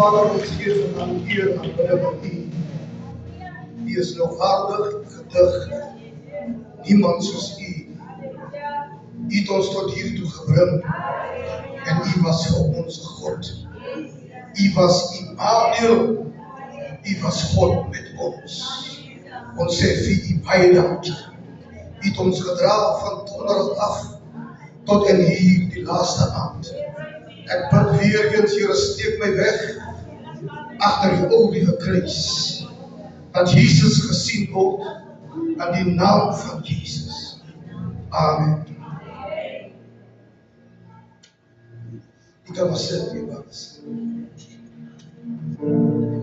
Vader, ons geef aan eer aan binne U. U is lofwaardig, gedig. Niemand soos U. U het ons tot hiertoe gebring. En U was vir ons God. U was Immanuel. U was God met ons. Ons sê vir U baie dankie. U het ons gedra van donderdag af tot en hier die laaste aand. Ek bid weer eens, Here, steek my weg agter die oude kruis, dat Jesus gesien word aan die naam van Jesus. Amen. Ek kan maar sit hier wat.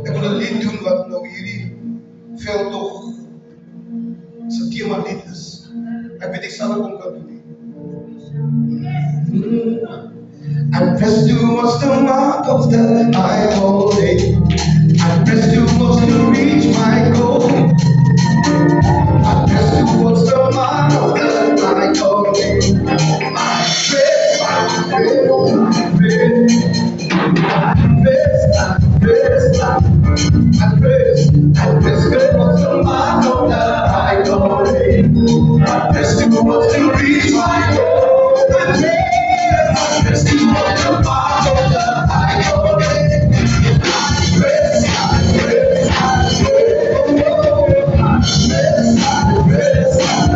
Ek wil 'n lied doen wat nou hierdie veldtog se tema lied is. Ek weet ek sal dit ook kan doen. And press towards the mark of the high calling. I press towards to reach my goal. I press towards the mark of the high calling. I press, I press towards the mark of the high calling. I press towards to reach my goal. I press towards the mark of the high calling. I press,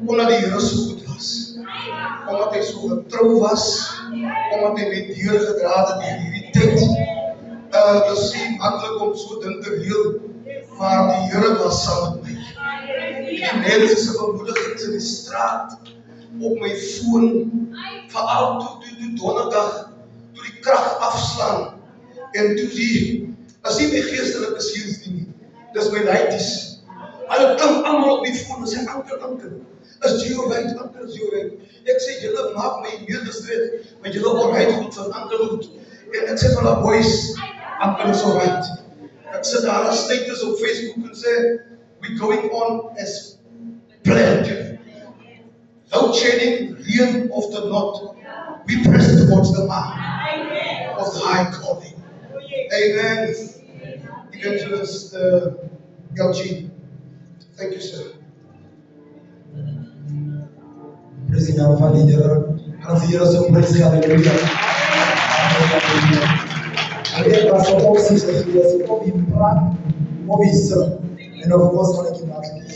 Omdat die Here so goed was. Omdat hy so getrou was. Omdat hy met deur gedra het in hierdie tyd. Dit is nie maklik om so ding te reel, maar die Here was saam met my. Die mense se bemoedigings in die straat, op my foon, veral toe donderdag, toe die krag afslaan, en toe as nie my geestelike sielsdien nie, dis my laities. Hulle klink almal op die foon en sê, anker, is jy alright, anker, is jy alright? Ek sê, julle maak my meer gestreed, want julle alright goed van anker goed. En ek sê vir hulle, boys, anker is alright. Ek sê daar as status op Facebook en sê, we going on as planned. Load shedding, real of the not, we press towards the mark of the high calling. Amen. Evangelist Eugene. Thank you, sir. Praise the Lord, Hallelujah. Hallelujah, praise Hallelujah. Again, Pastor Paul says that he has all been planned, all his son, and of course, I give back to him.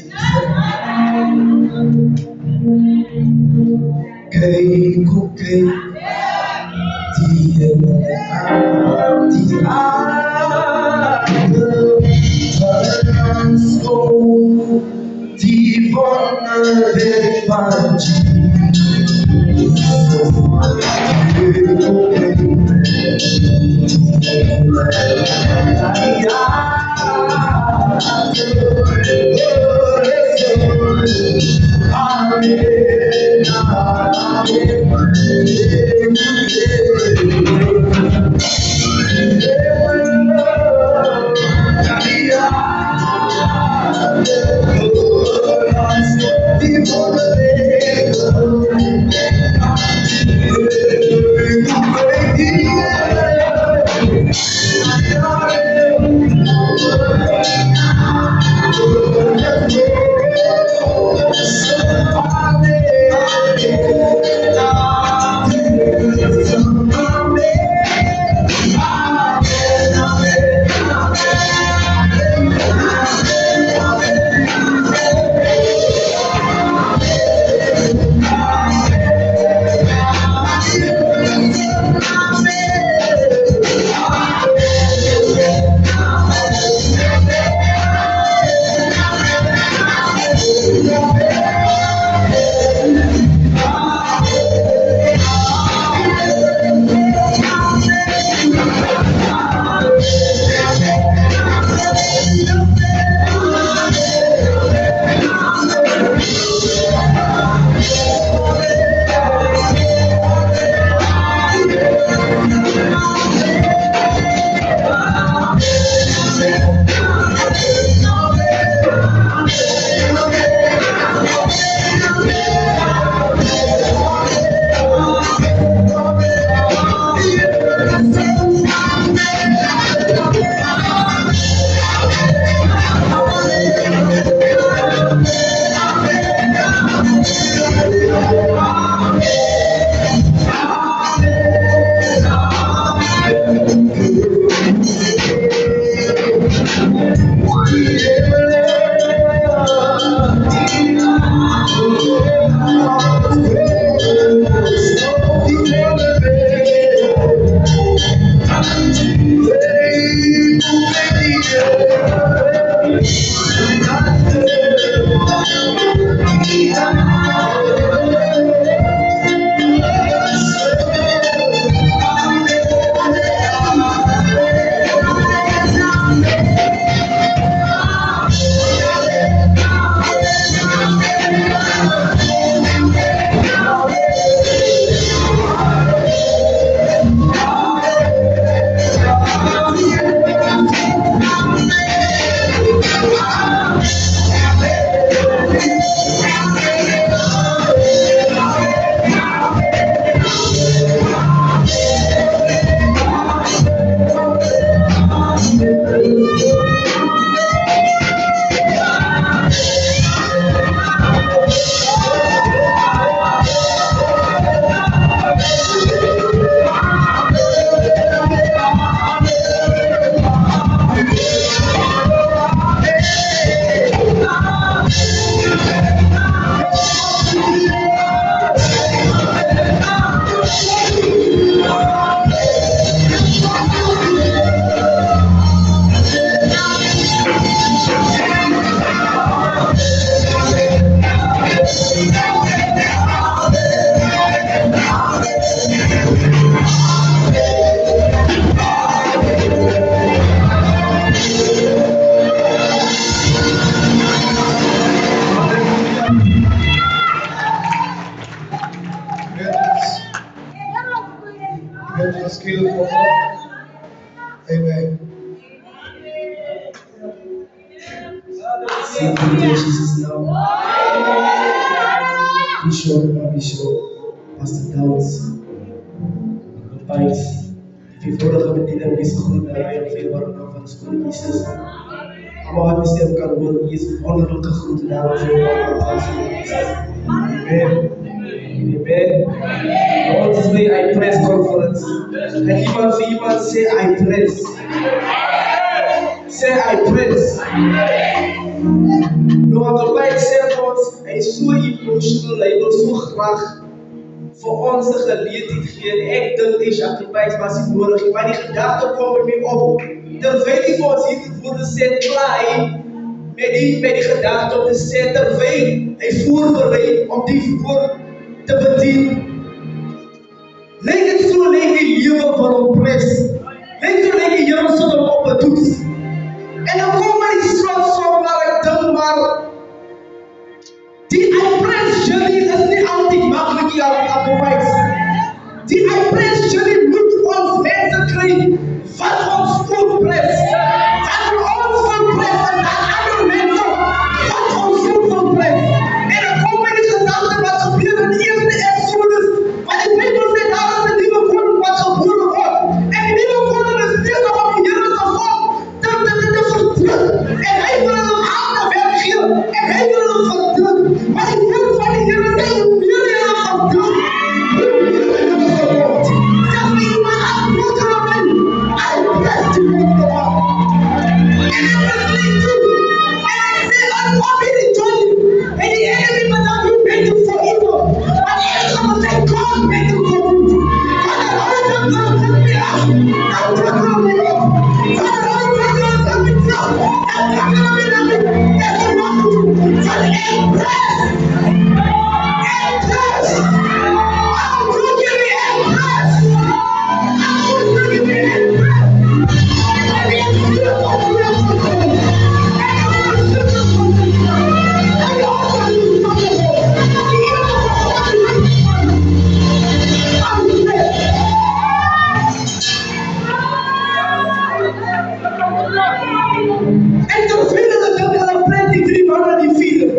Amen. Say thank you, Jesus now. Be sure. Pastor Downs. Right. Eenvoudige bediening is groen en rij op veelbare naam van de Skoon Jesus. Allemaal wat bestem kan worden, is wonderlijke groente naam van veelbare naam van Jesus. Amen. Amen. What is the I press conference? And iemand voor iemand say I press. Say I press. No matter what I say about, hij is zo emotional, hij wil zo graag voor ons de gelegenheid geven. Ek dink die sacrifice was niet nodig, maar die gedachte komt me op. Terwijl die voor ons hier voor de set klaar met die gedachte op de set, terwijl hij voorbereidt om die voor te bedienen. Lijkt het zo, lijkt die leven van een pres. Lijkt het zo, lijkt die Heer zo op het toets. En dan komen die slots op waar ik denk, maar die I-press journey is niet altijd makkelijk hier op de wijs. Die I-press journey moet ons mensen krijgen van ons voetpress. Van ons voetpress en dat andere mensen van ons voetpress. En dan komen die gedachten wat gebeurt in de eerste Exodus. Want de Bijbel zegt daar is een nieuwe koning wat geboren wordt. En die nieuwe koning is bezig om die Heer te volgen. Te verdrukken. En hij wil hem aan de werk geven. En hij wil hem verdrukken. Maar die wil van die Heer zijn hoe meer je hem verdrukt, hoe meer je hem verdrukt. Zelfs die iemand aan het blokken bent, hij blijft die weg te maken. En hij besluit toe. En hij zegt, I'm happy to join you. En die enemy bedankt, you made him for evil. Maar die enemy will say, God made him for good. God had already done something to me up. I'm talking me up. God had already done something to me up. I'm talking me up. There's a lot to do. For the impress. Impress. I'm talking me impress. I'm talking me impress. And it's beautiful to rest with you. And it's beautiful to you. And you also do something. En toen vielen de dubbele pret die 3 mannen die vielen.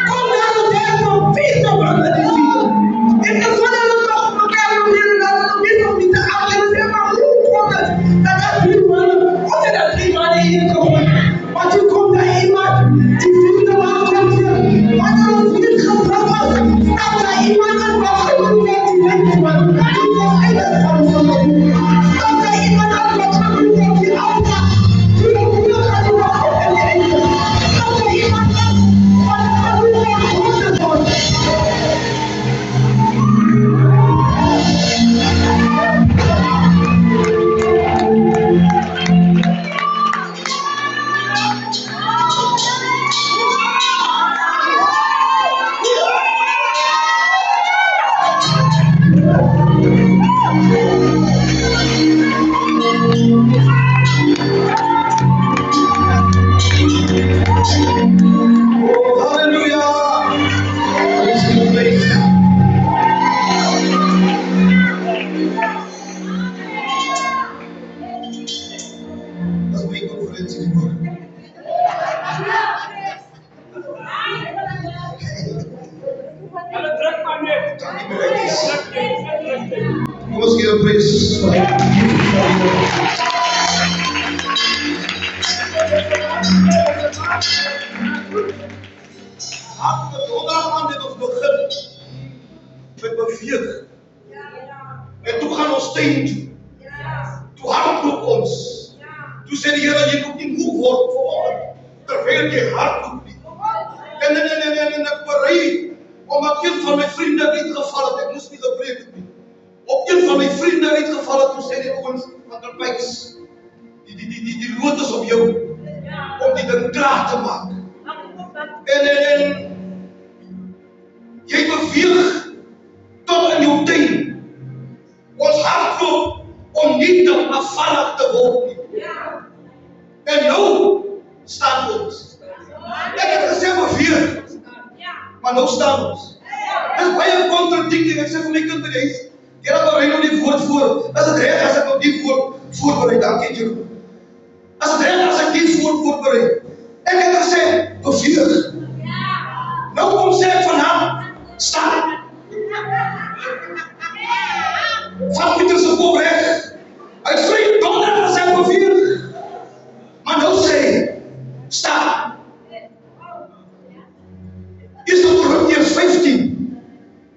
Kom naar de derde van 4 mannen die vielen. En dan zullen we toch elkaar proberen dat we nog niet om niet te aangeven. Maar hoe komt het dat 3 mannen onder dat 3 mannen hier komen? Want u komt naar iemand die 4e man komt hier. Want er is niet gebracht. Dat er iemand is wat genoemd werd die 5e man. Die voor eeuwig van ons wil doen. Dat er iemand is wat genoemd werd die alfa. Die nog niet gaat doen wat God en de einde. Dat er iemand is wat genoemd werd God en God. Vamos give a praise for him. Donderdag dit ons begin met beweeg. En toe gaan ons tuin toe. Toe hardloop ons. Toe sê die Here jy moet nie moeg word vanoggend terwyl jy hardloop nie. En ek berei omdat een van my vriende uitgeval het. Ek moes nie gepreek het nie. Op een van my vriende uitgeval het, toe sê die ouens van die pyks, die lood is op jou, om die ding klaar te maak. En jy beweeg tot in jou tuin. Ons hardloop om nie te afvallig te word nie. En nou staan ons. Ek het gesê beweeg, maar nou staan ons. Dit is baie contradicting. Ek sê vir my kind by die huis, Here berei nou die woord voor. As dit reg as ek nou die woord voorberei, dankie Jeroen. As dit reg as ek die woord voorberei. Ek het gesê, beweeg. Nou kom sê ek van hem, staan. Van Pieter se kop reg. Hy het vrye donderdag as hy beweeg. Maar nou sê hy, staan. 1 Korintiërs 15,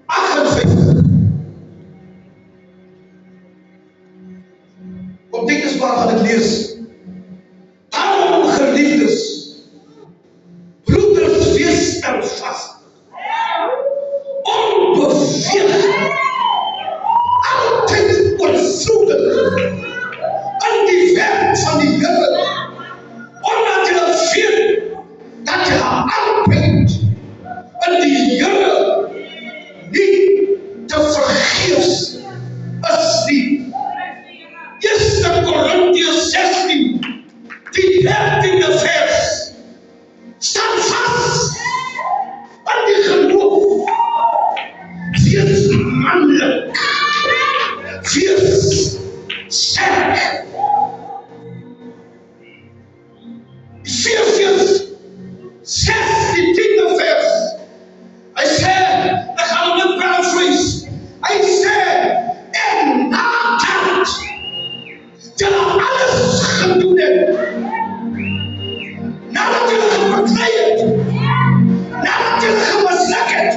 58. Op dit is waar gaan ek lees. Daarom geliefdes, broeders, wees standvastig, onbeweeglik, altyd oorvloedig in die werk van die Here, omdat julle weet dat julle arbeid in die Here nie te vergeefs is nie. 1 Korintiërs 16, die 13e vers. Staan vas aan die geloof. Wees manlik. Wees sterk. Efesiërs 6, die 10e vers. Hy sê, ek gaan hom net paraphrase. Hy sê, en nadat julle alles gedoen het, nadat julle gepartij het, nadat julle gemisluk het,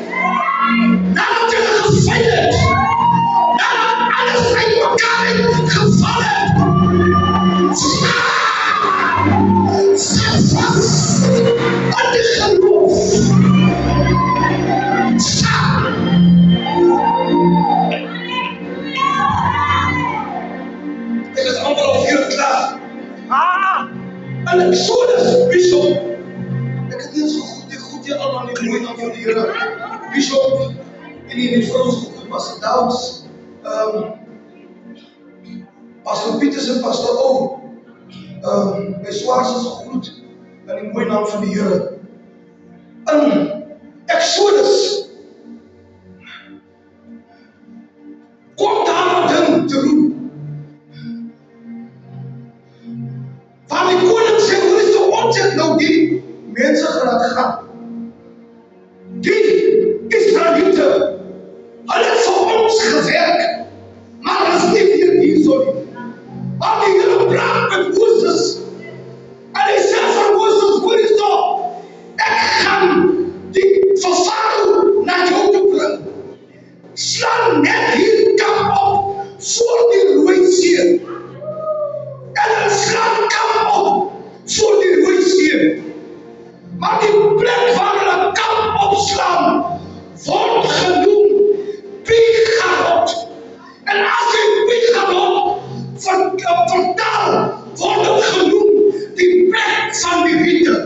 nadat julle gefail het, nadat alles uit mekaar het geval het, staan vas aan die geloof. Staan. Ek is amper al hier klaar. En Exodus, Bishop, ek het nie so goed hier allemaal nie mooi naam van die Here. Bishop, en die vrou so goed, Pastor Downs, Pastor Pieters en Pastor O, my swaars is goed, in die mooi naam van die Here. In Exodus, kom daar 'n ding te doen. Waar die koning sê, hoe is die ontjek nou die mense geraak gaan? Die Israeliete, hulle het vir ons gewerk, maar hulle is nie weer hier so nie. Maar die Here praat met Moses, en hy sê vir Moses, hoor eens nou, ek gaan die Farao na jou toe bring. Slaan net hier kamp op, voor die Rooi See. En hulle slaan kamp op, voor die Rooi See. Maar die plek waar hulle kamp opslaan, word genoem Pigarot. En as jy Pigarot vertaal, word het genoem die plek van die witte.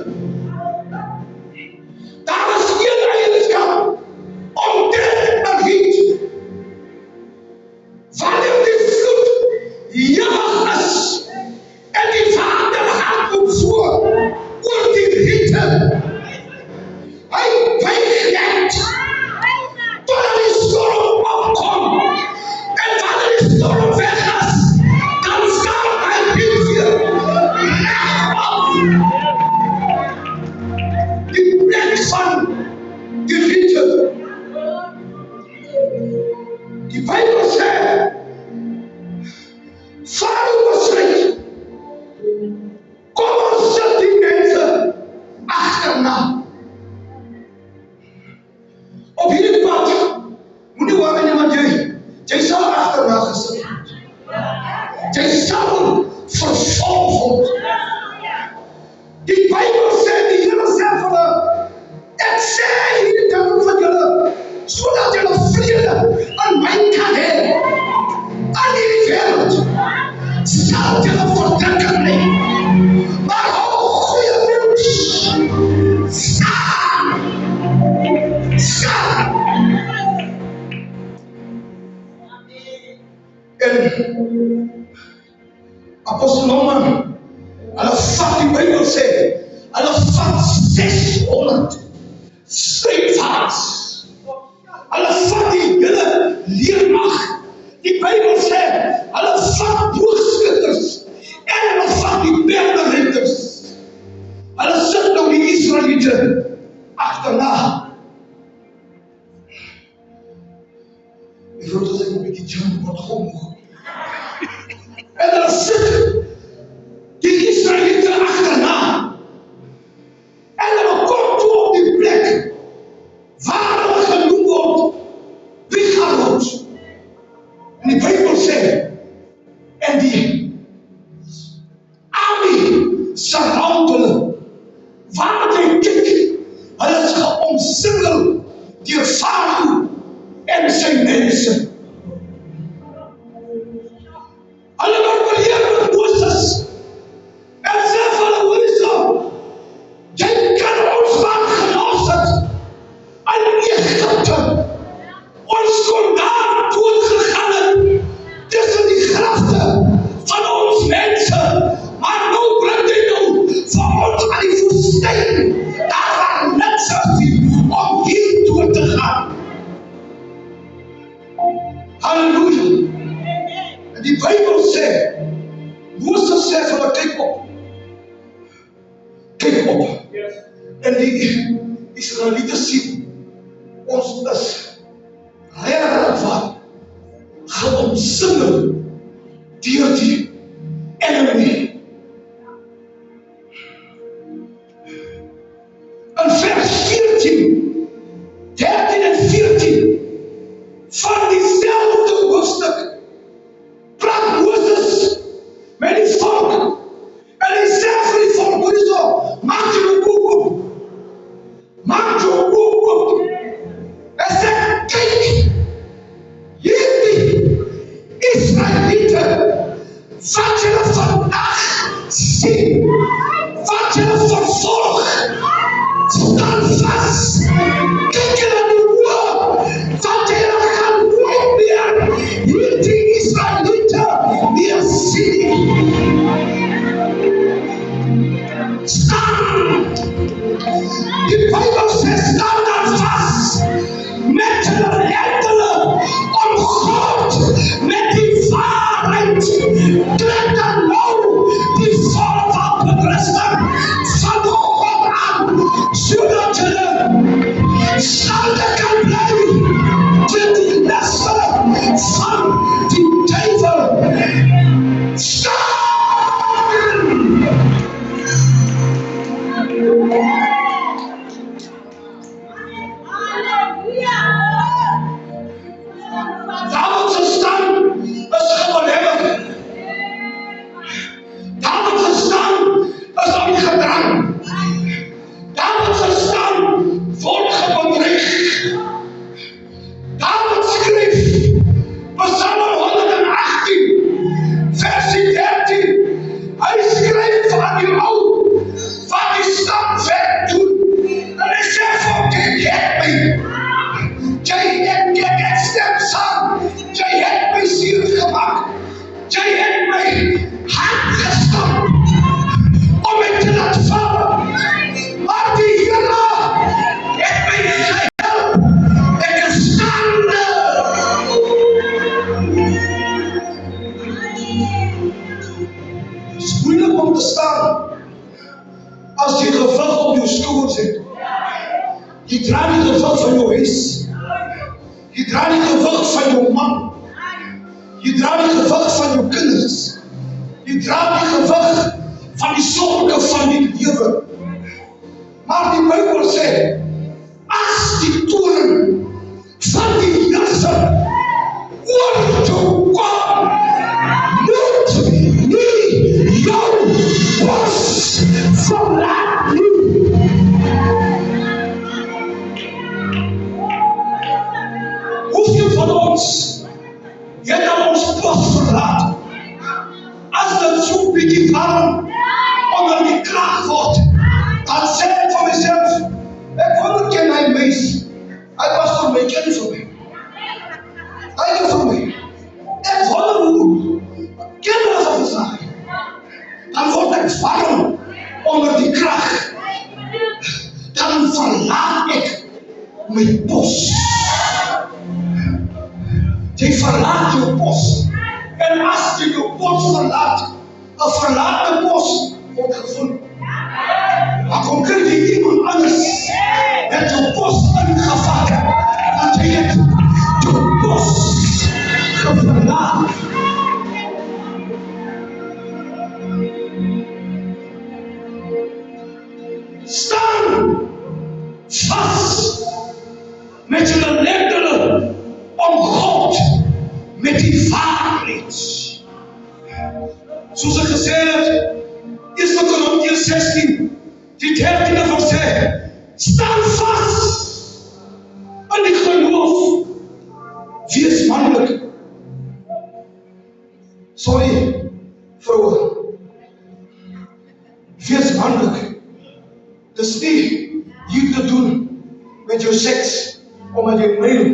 Daar is een eigenskap om dit te giet. Wanneer die vloed hewig is en die water hardloop voor oor die riete, hy buig net totdat die storm opkom, en wanneer die storm weg is, dan staan hy weer reg op. Die plek van die riete. Die Bijbel sê, Farao besluit, kom ons sit die mense agterna. Op hierdie pad, moenie worry nie, want jy sal agterna gesit word. Jy sal vervolg word. Die Bijbel sê, die Here sê vir hulle, ek sê hierdie ding van julle, sodat julle vrede aan my kan hê. Aan hierdie wêreld sal julle verdrukking nie. Maar hou goeie nieuws. Staan! Staan! En Apostel Norman, hulle vat die Bijbel sê, hulle vat 600 strijdvaarders. Hulle vat die hele leermag Juffrou as ek 'n bietjie gym word gemoeg. En daar sit die Israeliete agterna. En hulle kom toe op die plek waar hulle genoem word Pigarot. En die Bybel sê, en die army surround hulle. Waar jy kyk, hulle is geomsingel deur Farao en sy mense. Hulle word beheer met Moses. En sê vir hulle, hoor eens nou, jy kan ons land gelos het in Egypte. Ons kon daar dood gegaan het tussen die grafte van ons mense. Maar nou bring jy nou vir ons aan die woestyn. Daar waar niks is om hier dood te gaan. Halleluja. En die Bybel sê, Moses sê vir hulle, kyk op. Kyk op. En die Israeliete sien, ons is regwaar geomsingel deur die enemy. In vers 14, 13 en 14 van diezelfde hoofdstuk praat Moses met die volk. En hy sê vir die volk, hoor eens zo, maak jou boek op. Maak jou boek op. Hy sê, kyk, hierdie Israeliete, wat julle vandag sien, wat julle vervolg, staan vast. Kyk julle die oor, wat julle gaan nooit meer hierdie Israeliete meer sien. Staan! Die Bybel sê, staan daar vast met hulle hemdele omgord met die waarheid. Trek dan nou die volle wapenrusting van God aan, zodat julle staande kan bly teen die laste van die duivel. Staan! David se stem is geweldig. David se stem is aangedrang. David se stem word gebedreig. David skryf Psalm 118 versie 13. Hy skryf van die ou wat die stam wegdoen. En hy sê vir jy het my. Jy het stem saam. Jy het my siel gemaak. Jy het my hart gestap om my te laat val. Maar die Here het my gehelp. Ek is staande. Het is moeilijk om te staan as jy gewig op jou skouers het. Jy dra die gewig van jou huis. Jy dra die gewig van jou man. Jy dra die gewig van jou kinders. Jy dra die gewig van die sorge van die lewe. Maar die Bybel sê, as die toren van die Here oor jou kom, moet nie jou bos verlaat nie. Hoeveel van ons het al ons pos verlaat? As dit so bietjie warm onder die krag word, dan sê ek vir myself, ek wonder ken hy mens. Hy was vir my, ken hy vir my. Hy ken vir my. Ek wonder hoe, ken hy vir my. Dan word ek warm onder die krag. Dan verlaat ek my pos. Jy verlaat jou pos. En as jy jou pos verlaat, 'n verlate pos word gevoel. Maar kom kry jy iemand anders met jou pos ingevat, want jy het jou pos met die waarheid. Soos ek gesê het, 1 Korintiërs 16, die 13de vers sê, staan vas in die geloof, wees manlik. Sorry, vroue, wees manlik. Dis nie hier te doen met jou seks, omdat jy male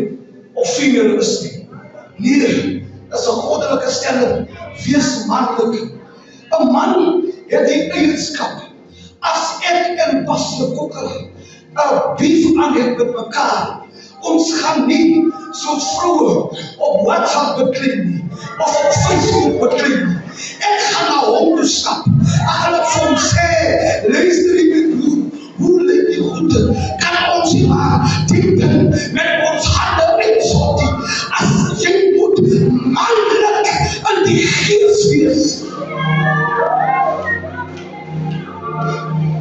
of female is nie. Nee, dis 'n goddelike stelling, wees manlik. 'n Man het die eigenskap, as ek en Pastor Kokker 'n beef aan het met mekaar, ons gaan nie soos vroue op WhatsApp beklim nie, of op Facebook beklim nie. Ek gaan na hom toe stap, ek gaan het vir hom sê, luister die broer, hoe lyk die goede, kan ons nie maar diep met ons hande uitsortie, as jy moet manlik in die gees wees.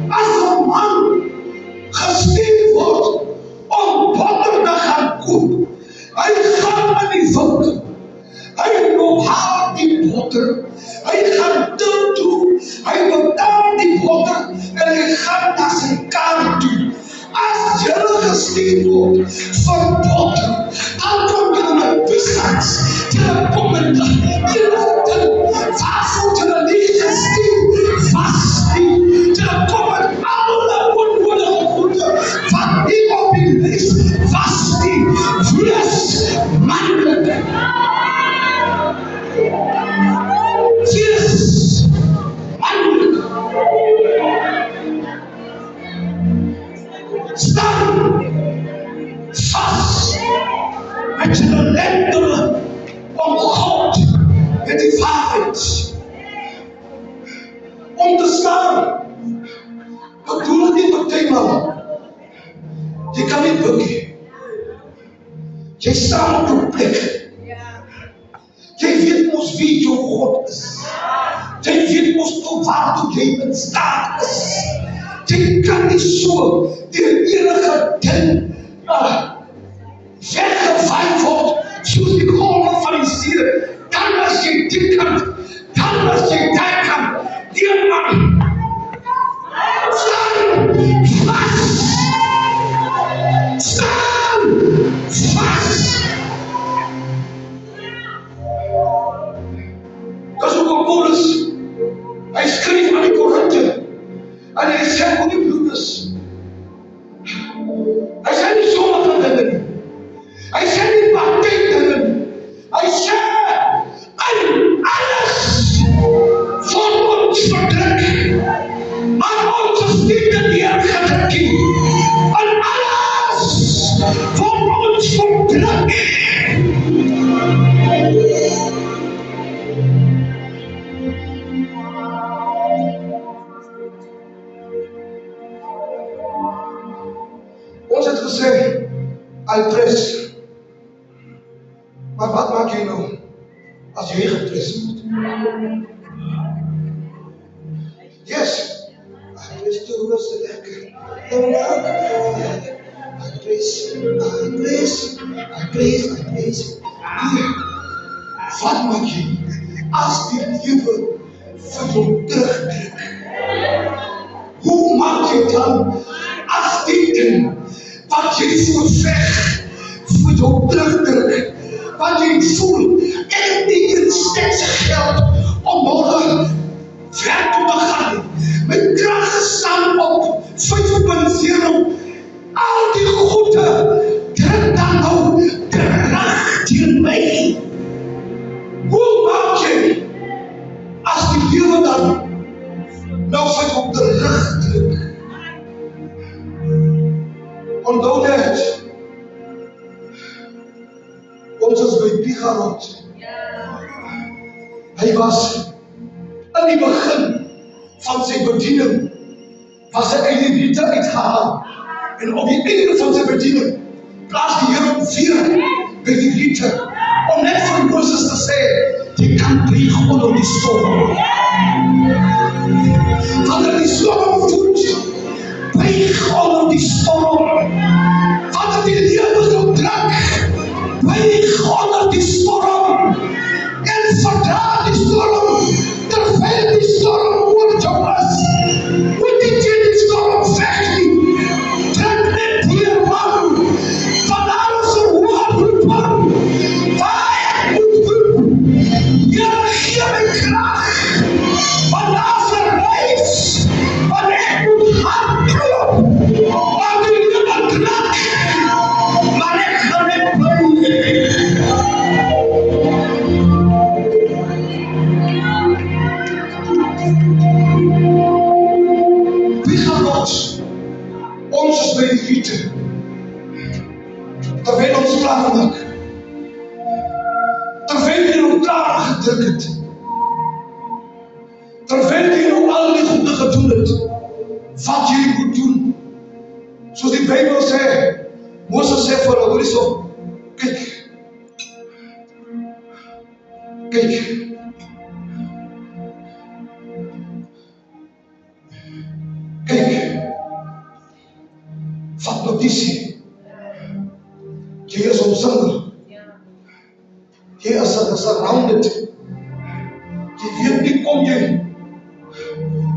As 'n man gestuur word om botter te gaan koop, hy gaan in die winkel, hy loop haal die botter, hy gaan toe, hy betaal die botter en hy gaan na sy kamer toe. As julle gestuur word vir botter, dan kom julle met biscuits, julle kom met julle ding, waarvoor julle nie gestuur was nie, julle kom met alle onnodige goede, wat nie op die lys was nie, wees manlik. Wees manlik. Staan vas met julle lendere om God met die waarheid. Om te staan, bedoel het nie partymal. Jy kan nie bukkie. Jy staan op jou plek. Jy weet mos wie jou God is. Jy weet mos tot waartoe jy in staat is. Jy kan nie so deur enige ding weggevaai word, soos die golwe van die see. Dan as jy die kant, dan as jy die kant, die man, staan vas. Staan vas. Dat is ook Paulus. Hy skryf aan die Korinthe. En hy sê vir die broeders. Hy sê nie sommige dinge nie. Hy sê nie party dinge nie. Hy sê in alles van ons verdruk. Maar ons is nie te neergedruk nie. In alles van ons verdruk. Ons het gesê, I press. Maar wat maak jy nou, as jy gepres word? Yes, I press toe was te lekker. I press. Wat maak jy, as die lewe vir jou terugtrek? Hoe maak jy dan, as die ding, wat jy voel veg, vir jou terugdruk, wat jy voel, ek het nie eens steeds geld, om morgen ver toe te gaan, my krag staan op 5.0, al die goede, druk dan nou, terug teen my. Hoe maak jy, as die lewe dan, nou vir jou terugdruk? Onthou net, ons is by Pigarot. Hy was in die begin van sy bediening, was hy uit die riete uitgehaal. En op die einde van sy bediening, plaas die Here hom weer by die riete, om net vir Moses te sê, jy kan buig onder die storm. Wanneer die storm voelt, buig onder die storm. Wanneer die lewe jou druk, buig onder die storm. klaarmaak. Terwyl jy nou klaar gedruk het. Terwyl jy nou al die goede gedoen het, wat jy moet doen. Soos die Bybel sê, Moses sê vir hulle, hoor hierso, kyk. Vat notisie. Jy is omsingel. Jy is surrounded. Jy weet nie kom jy,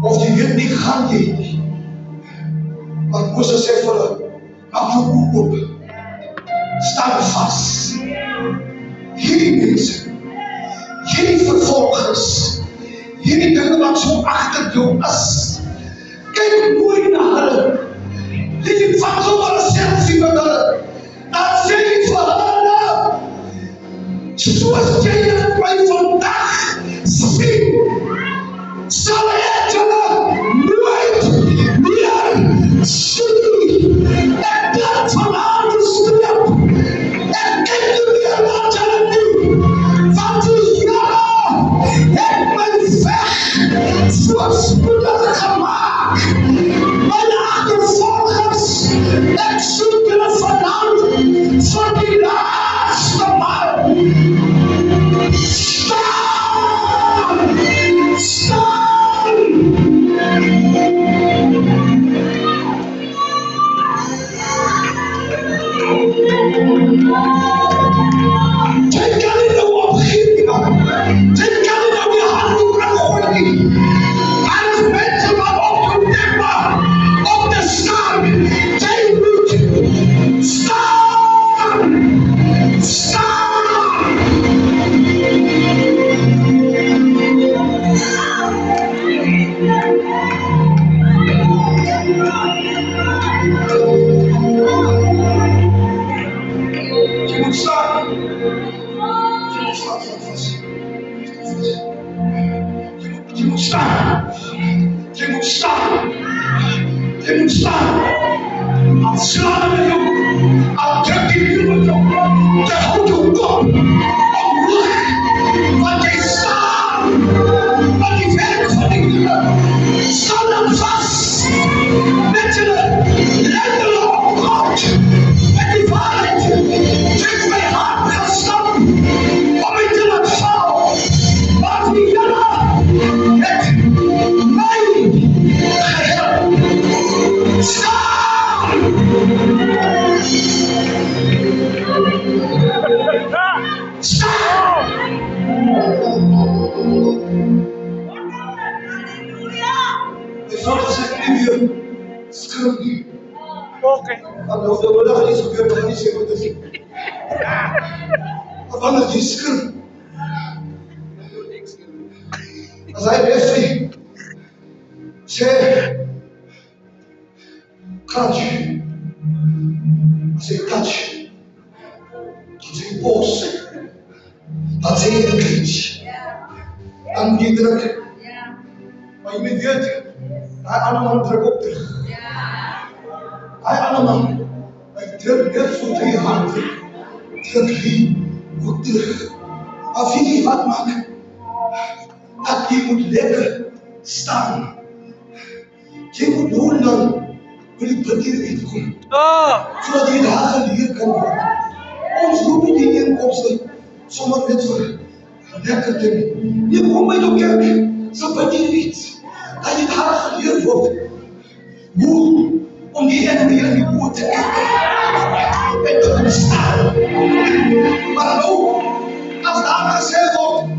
of jy weet nie gaan jy nie. Maar Moses sê vir hulle, maak jou oë oop. Staan vas. Hierdie mense, hierdie vervolgers, hierdie dinge wat so agter jou is, kyk mooi na hulle. Jy vat sommer 'n selfie met hulle. Dan sê jy vir hulle, soos jy dit my vandag sien, sal ek julle nooit meer sien. Ek kan van haar streep. Ek kyk nie meer na julle nie. Want die Here het my weg voorspoedig gemaak. Mijn achtervolgers, ek soek julle vanavond van die laatste maal. Staan! Staan! Jy kan nie nou opgeef nie, man. Jy kan nie nou die handdoek weggooi nie. Maar as mense wat opgedek maak, op te staan, jy moet staan! Staan! Jy moet staan! Jy moet staan! Jy moet staan! Jy moet staan! Al slaan met jou, al druk die muur met jou, jy houdt jou kop omhoog, want jy staan, want die werk van die Here staan dan vast, met julle letterlijk op God, met die waarheid, trek my hart gestaan, om my te laat val, want die Here het my gehelp. Staan! Staan! Die volk sê nie weer, skrik nie. Oké. Want of daar vandag iets gebeur, dan gaan nie sê wat is. Maar wanneer jy skrik, as hy weer sê, touch, as hy touch, dan sê hy pos, dan sê hy engage, dan jy druk, maar jy moet weet, hy ander man druk op terug, hy ander man, hy druk net voor jy hand, druk hy ook terug, maar weet jy wat maak, dat jy moet lekker staan, jy moet nou lang, wil die biddier uitkom, zodat jy daar geleer kan word. Ons roep nie die inkomste, sommer net vir lekker ding. Nie kom by die kerk, so biddier iets, dat jy daar geleer word, hoe om die enemy in die oor te kyk, en te kan staan. Maar nou, as daar gesê word,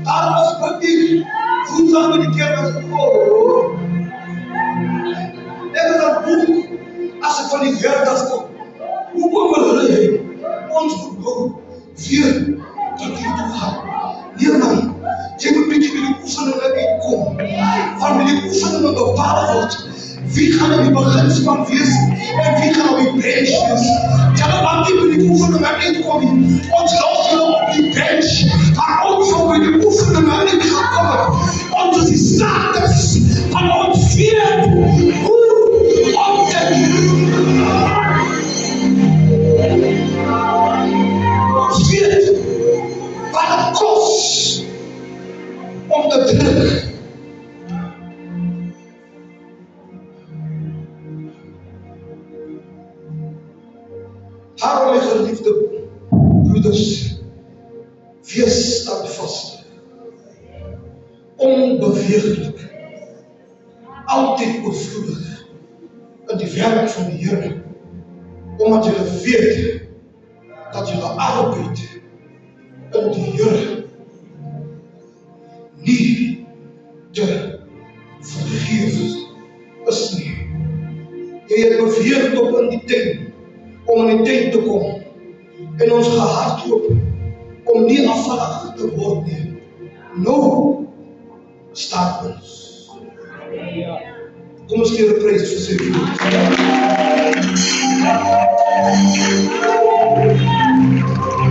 daar was biddier, goed saam met die kerk, ek is een boek, as ek van die werk afkom, hoe kom hulle heen? Ons moet nou weer tot hier toe gaan. Nee man, jy moet met die oefeninge uitkom, van met die oefeninge bepaal word, wie gaan op die beginspan wees, en wie gaan op die bench wees. Ja, maar die met die oefeninge uitkom, ons los julle op die bench, maar ons sal met die oefeninge uitgekom het, ons is die status van ons weet, hoe om te broeders, wees standvastig, onbeweeglik, altyd oorvloedig in die werk van die Here, omdat julle weet dat julle arbeid in die Here nie te vergeef is nie. Jy het beweeg tot in die tuin, om in die tuin te kom, en ons gehardloop, om nie afvallig te word nie. Nou staat ons. Kom ons gee 'n prys vir sy woord.